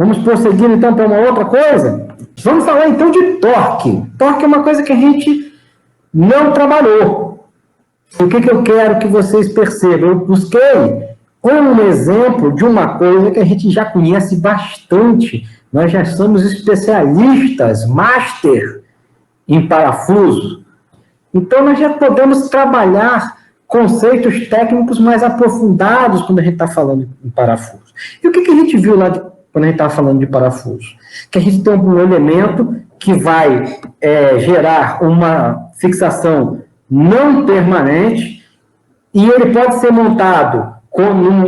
Vamos prosseguir, então, para uma outra coisa? Vamos falar, então, de torque. Torque é uma coisa que a gente não trabalhou. O que eu quero que vocês percebam? Eu busquei um exemplo de uma coisa que a gente já conhece bastante. Nós já somos especialistas, master em parafuso. Então, nós já podemos trabalhar conceitos técnicos mais aprofundados quando a gente está falando em parafuso. E o que a gente viu lá quando a gente estava falando de parafuso? Que a gente tem um elemento que vai gerar uma fixação não permanente e ele pode ser montado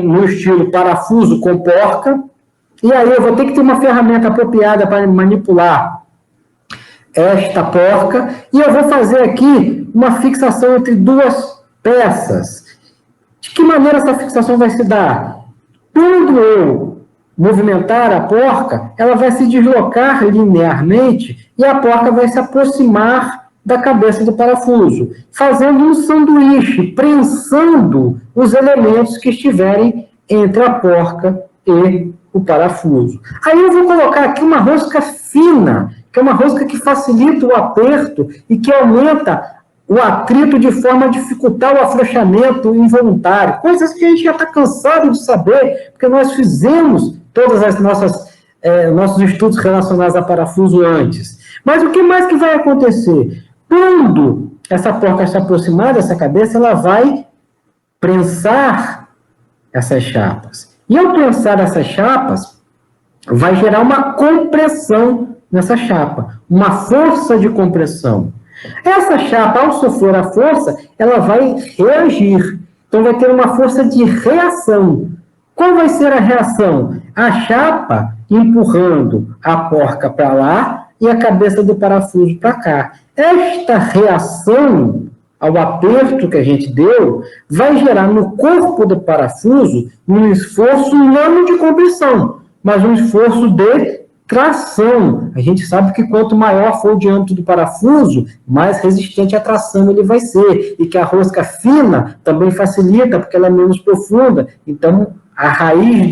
no estilo parafuso com porca, e aí eu vou ter que ter uma ferramenta apropriada para manipular esta porca, e eu vou fazer aqui uma fixação entre duas peças. De que maneira essa fixação vai se dar? Quando eu movimentar a porca, ela vai se deslocar linearmente e a porca vai se aproximar da cabeça do parafuso, fazendo um sanduíche, prensando os elementos que estiverem entre a porca e o parafuso. Aí eu vou colocar aqui uma rosca fina, que é uma rosca que facilita o aperto e que aumenta o atrito de forma a dificultar o afrouxamento involuntário. Coisas que a gente já está cansado de saber, porque nós fizemos todas as nossos estudos relacionados a parafuso antes. Mas o que mais que vai acontecer? Quando essa porca se aproximar dessa cabeça, ela vai prensar essas chapas. E ao prensar essas chapas, vai gerar uma compressão nessa chapa, uma força de compressão. Essa chapa, ao sofrer a força, ela vai reagir. Então, vai ter uma força de reação. Qual vai ser a reação? A chapa empurrando a porca para lá e a cabeça do parafuso para cá. Esta reação ao aperto que a gente deu vai gerar no corpo do parafuso um esforço não de compressão, mas um esforço de tração. A gente sabe que quanto maior for o diâmetro do parafuso, mais resistente à tração ele vai ser. E que a rosca fina também facilita, porque ela é menos profunda. Então, a raiz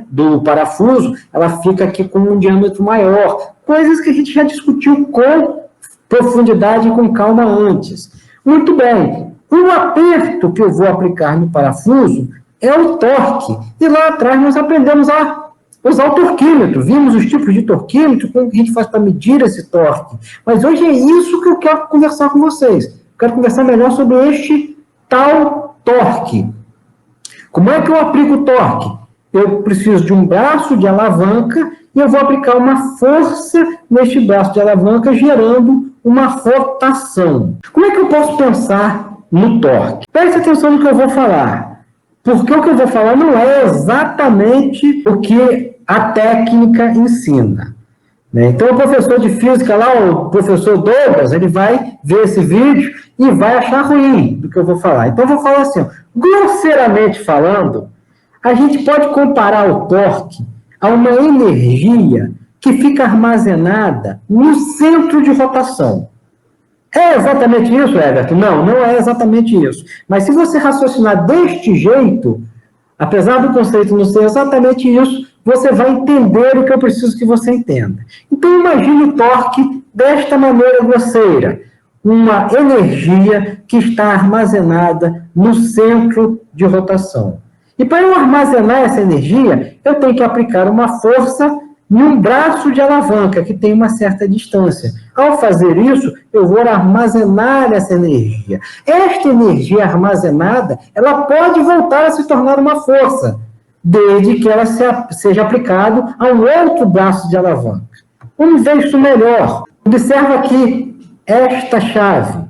do parafuso, ela fica aqui com um diâmetro maior. Coisas que a gente já discutiu com profundidade e com calma antes. Muito bem. O aperto que eu vou aplicar no parafuso é o torque. E lá atrás nós aprendemos a usar o torquímetro, vimos os tipos de torquímetro, como que a gente faz para medir esse torque. Mas hoje é isso que eu quero conversar com vocês. Eu quero conversar melhor sobre este tal torque. Como é que eu aplico o torque? Eu preciso de um braço de alavanca e eu vou aplicar uma força neste braço de alavanca, gerando uma rotação. Como é que eu posso pensar no torque? Preste atenção no que eu vou falar, porque o que eu vou falar não é exatamente o que a técnica ensina. Então, o professor de física lá, o professor Douglas, ele vai ver esse vídeo e vai achar ruim do que eu vou falar. Então, eu vou falar assim, ó, grosseiramente falando, a gente pode comparar o torque a uma energia que fica armazenada no centro de rotação. É exatamente isso, Everton? Não, não é exatamente isso. Mas se você raciocinar deste jeito, apesar do conceito não ser exatamente isso, você vai entender o que eu preciso que você entenda. Então, imagine o torque desta maneira grosseira. Uma energia que está armazenada no centro de rotação. E para eu armazenar essa energia, eu tenho que aplicar uma força em um braço de alavanca, que tem uma certa distância. Ao fazer isso, eu vou armazenar essa energia. Esta energia armazenada, ela pode voltar a se tornar uma força, desde que ela seja aplicada a um outro braço de alavanca. Vamos ver isso melhor. Observa aqui esta chave.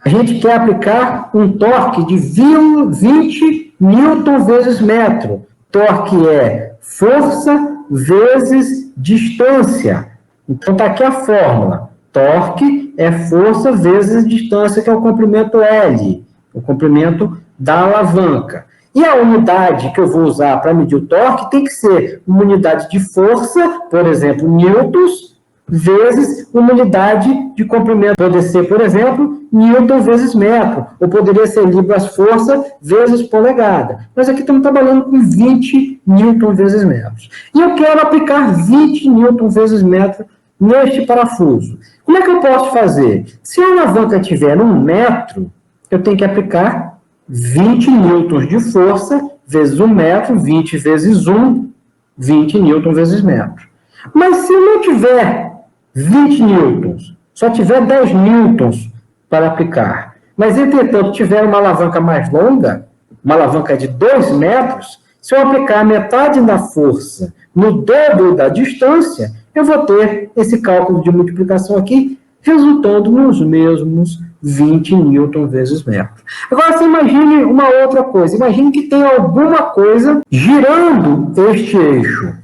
A gente quer aplicar um torque de 20 newton vezes metro. Torque é força vezes distância. Então, está aqui a fórmula. Torque é força vezes distância, que é o comprimento L, o comprimento da alavanca. E a unidade que eu vou usar para medir o torque tem que ser uma unidade de força, por exemplo, newtons, vezes uma unidade de comprimento. Pode ser, por exemplo, newton vezes metro, ou poderia ser libras-força vezes polegada. Mas aqui estamos trabalhando com 20 newton vezes metros. E eu quero aplicar 20 newton vezes metro neste parafuso. Como é que eu posso fazer? Se a alavanca tiver 1 metro, eu tenho que aplicar 20 newtons de força vezes 1 metro, 20 vezes 1, 20 newton vezes metro. Mas se eu não tiver 20 newtons, só tiver 10 newtons para aplicar, mas, entretanto, tiver uma alavanca mais longa, uma alavanca de 2 metros, se eu aplicar metade da força no dobro da distância, eu vou ter esse cálculo de multiplicação aqui, resultando nos mesmos 20 newton vezes metro. Agora, você imagine uma outra coisa. Imagine que tem alguma coisa girando este eixo.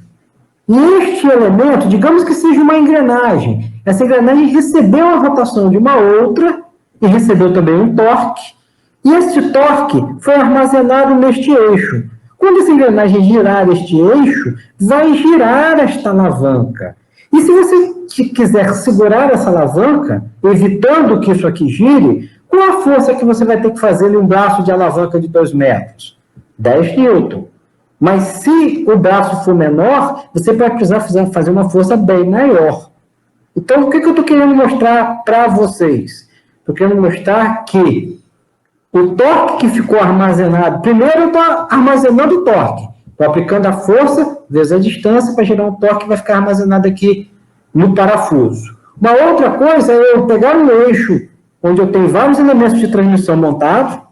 E este elemento, digamos que seja uma engrenagem. Essa engrenagem recebeu a rotação de uma outra e recebeu também um torque. E esse torque foi armazenado neste eixo. Quando essa engrenagem girar este eixo, vai girar esta alavanca. E se você quiser segurar essa alavanca, evitando que isso aqui gire, qual a força que você vai ter que fazer em um braço de alavanca de 2 metros? 10 newton. Mas se o braço for menor, você vai precisar fazer uma força bem maior. Então, o que eu estou querendo mostrar para vocês? Estou querendo mostrar que o torque que ficou armazenado, primeiro eu estou armazenando o torque. Estou aplicando a força vezes a distância para gerar um torque que vai ficar armazenado aqui no parafuso. Uma outra coisa é eu pegar um eixo onde eu tenho vários elementos de transmissão montados,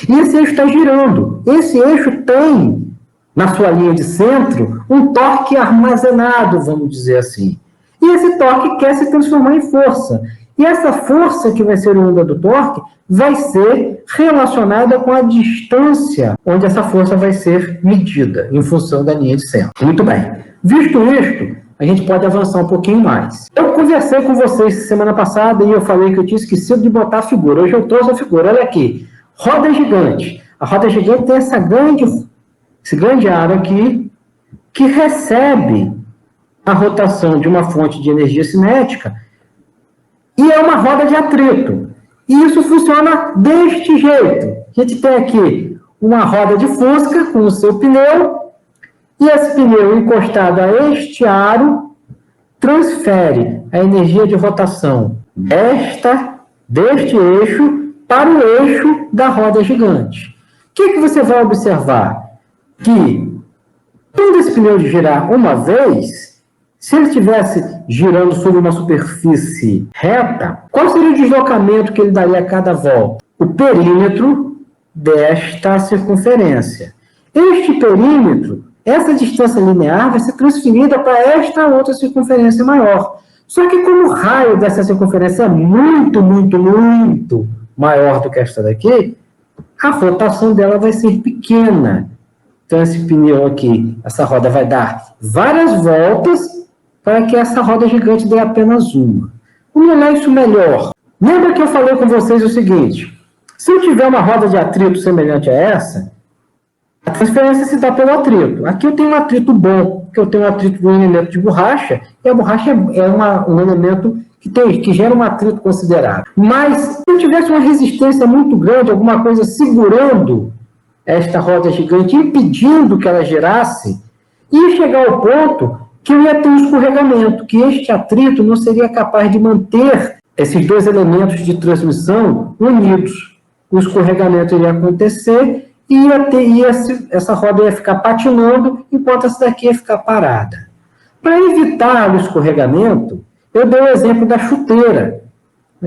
e esse eixo está girando. Esse eixo tem, na sua linha de centro, um torque armazenado, vamos dizer assim. E esse torque quer se transformar em força. E essa força que vai ser oriunda do torque vai ser relacionada com a distância onde essa força vai ser medida, em função da linha de centro. Muito bem. Visto isto, a gente pode avançar um pouquinho mais. Eu conversei com vocês semana passada e eu falei que eu tinha esquecido de botar a figura. Hoje eu trouxe a figura. Olha aqui. Roda gigante. A roda gigante tem esse grande aro aqui que recebe a rotação de uma fonte de energia cinética e é uma roda de atrito. E isso funciona deste jeito. A gente tem aqui uma roda de fusca com o seu pneu e esse pneu encostado a este aro transfere a energia de rotação deste eixo para o eixo da roda gigante. O que você vai observar? Que quando esse pneu girar uma vez, se ele estivesse girando sobre uma superfície reta, qual seria o deslocamento que ele daria a cada volta? O perímetro desta circunferência. Este perímetro, essa distância linear, vai ser transferida para esta outra circunferência maior. Só que como o raio dessa circunferência é muito, muito, muito maior do que esta daqui, a rotação dela vai ser pequena. Então, esse pneu aqui, essa roda vai dar várias voltas para que essa roda gigante dê apenas uma. Vamos olhar isso melhor. Lembra que eu falei com vocês o seguinte, se eu tiver uma roda de atrito semelhante a essa, a transferência se dá pelo atrito. Aqui eu tenho um atrito bom, porque eu tenho um atrito de um elemento de borracha, e a borracha é um elemento que gera um atrito considerável. Mas, se eu tivesse uma resistência muito grande, alguma coisa segurando esta roda gigante, impedindo que ela girasse, ia chegar ao ponto que eu ia ter um escorregamento, que este atrito não seria capaz de manter esses dois elementos de transmissão unidos. O escorregamento iria acontecer e essa roda ia ficar patinando, enquanto essa daqui ia ficar parada. Para evitar o escorregamento, eu dei o exemplo da chuteira.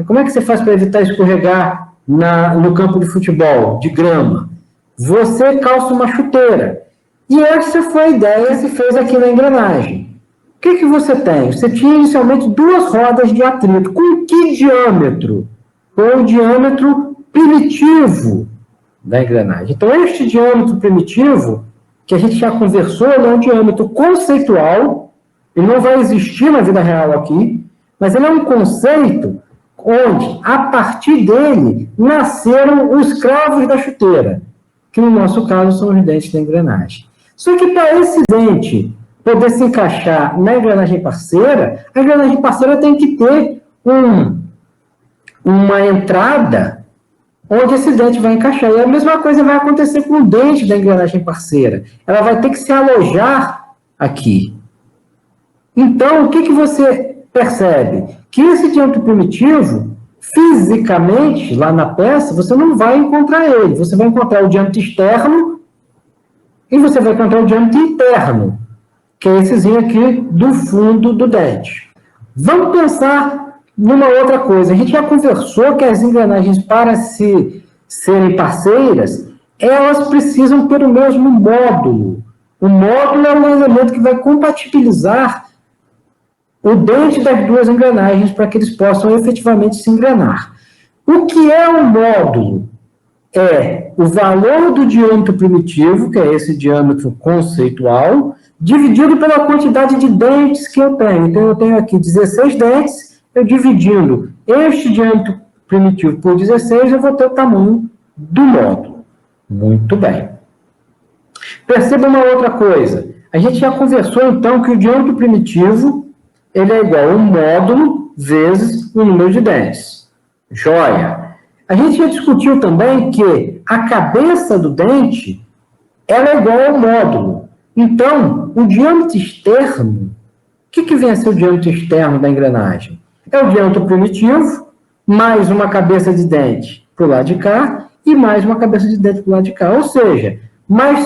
Como é que você faz para evitar escorregar no campo de futebol, de grama? Você calça uma chuteira. E essa foi a ideia que se fez aqui na engrenagem. O que você tem? Você tinha inicialmente duas rodas de atrito. Com que diâmetro? Com o diâmetro primitivo da engrenagem. Então, este diâmetro primitivo, que a gente já conversou, é um diâmetro conceitual. Ele não vai existir na vida real aqui, mas ele é um conceito onde, a partir dele, nasceram os cravos da chuteira, que no nosso caso são os dentes da engrenagem. Só que para esse dente poder se encaixar na engrenagem parceira, a engrenagem parceira tem que ter uma entrada onde esse dente vai encaixar. E a mesma coisa vai acontecer com o dente da engrenagem parceira. Ela vai ter que se alojar aqui. Então, o que você percebe? Que esse diâmetro primitivo, fisicamente, lá na peça, você não vai encontrar ele. Você vai encontrar o diâmetro externo e você vai encontrar o diâmetro interno, que é essezinho aqui do fundo do dente. Vamos pensar numa outra coisa. A gente já conversou que as engrenagens, para serem parceiras, elas precisam ter o mesmo módulo. O módulo é um elemento que vai compatibilizar o dente das duas engrenagens para que eles possam efetivamente se engrenar. O que é um módulo? É o valor do diâmetro primitivo, que é esse diâmetro conceitual, dividido pela quantidade de dentes que eu tenho. Então, eu tenho aqui 16 dentes, eu dividindo este diâmetro primitivo por 16, eu vou ter o tamanho do módulo. Muito bem. Perceba uma outra coisa. A gente já conversou, então, que o diâmetro primitivo ele é igual a um módulo vezes o número de dentes. Joia! A gente já discutiu também que a cabeça do dente ela é igual ao módulo. Então, o diâmetro externo, o que vem a ser o diâmetro externo da engrenagem? É o diâmetro primitivo, mais uma cabeça de dente para o lado de cá, e mais uma cabeça de dente para o lado de cá. Ou seja, mais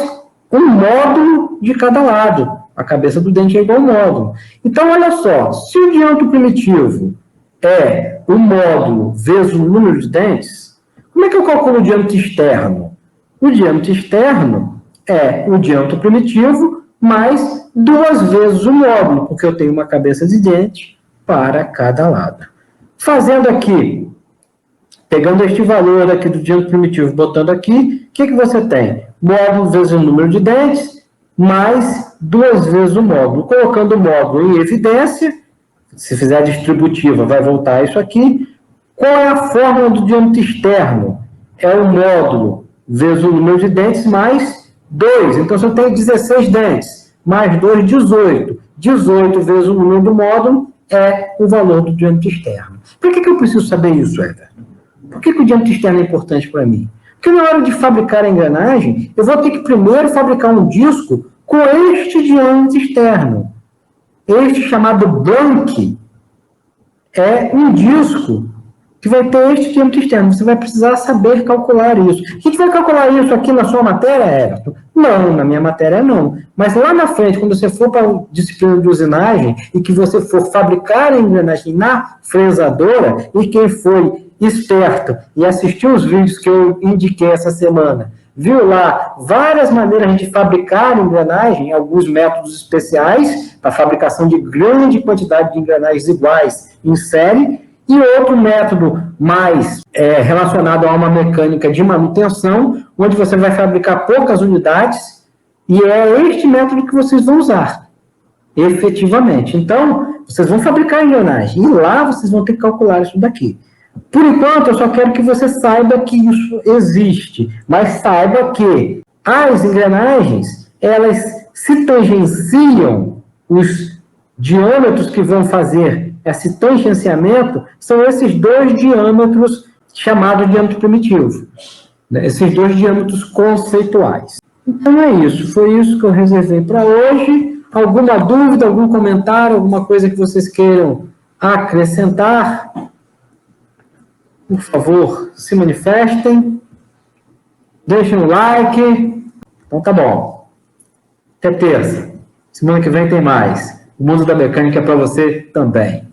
um módulo de cada lado. A cabeça do dente é igual ao módulo. Então, olha só, se o diâmetro primitivo é o módulo vezes o número de dentes, como é que eu calculo o diâmetro externo? O diâmetro externo é o diâmetro primitivo mais 2 vezes o módulo, porque eu tenho uma cabeça de dente para cada lado. Fazendo aqui, pegando este valor aqui do diâmetro primitivo, botando aqui, o que você tem? Módulo vezes o número de dentes, mais 2 vezes o módulo. Colocando o módulo em evidência, se fizer a distributiva, vai voltar isso aqui. Qual é a fórmula do diâmetro externo? É o módulo vezes o número de dentes mais 2. Então, se eu tenho 16 dentes, mais 2, 18. 18 vezes o número do módulo é o valor do diâmetro externo. Por que eu preciso saber isso, Everton? Por que o diâmetro externo é importante para mim? Porque na hora de fabricar a engrenagem, eu vou ter que primeiro fabricar um disco com este diâmetro externo. Este chamado blank é um disco que vai ter este diâmetro externo. Você vai precisar saber calcular isso. A gente vai calcular isso aqui na sua matéria, Everton? Não, na minha matéria não. Mas lá na frente, quando você for para a disciplina de usinagem e que você for fabricar a engrenagem na fresadora, e quem foi esperto e assistiu os vídeos que eu indiquei essa semana, viu lá várias maneiras de fabricar engrenagem, alguns métodos especiais para fabricação de grande quantidade de engrenagens iguais em série, e outro método mais relacionado a uma mecânica de manutenção, onde você vai fabricar poucas unidades, e é este método que vocês vão usar, efetivamente. Então, vocês vão fabricar a engrenagem, e lá vocês vão ter que calcular isso daqui. Por enquanto, eu só quero que você saiba que isso existe, mas saiba que as engrenagens, elas se tangenciam, os diâmetros que vão fazer esse tangenciamento são esses dois diâmetros chamados diâmetro primitivo, né? Esses dois diâmetros conceituais. Então é isso, foi isso que eu reservei para hoje. Alguma dúvida, algum comentário, alguma coisa que vocês queiram acrescentar? Por favor, se manifestem, deixem um like. Então tá bom. Até terça. Semana que vem tem mais. O mundo da mecânica é para você também.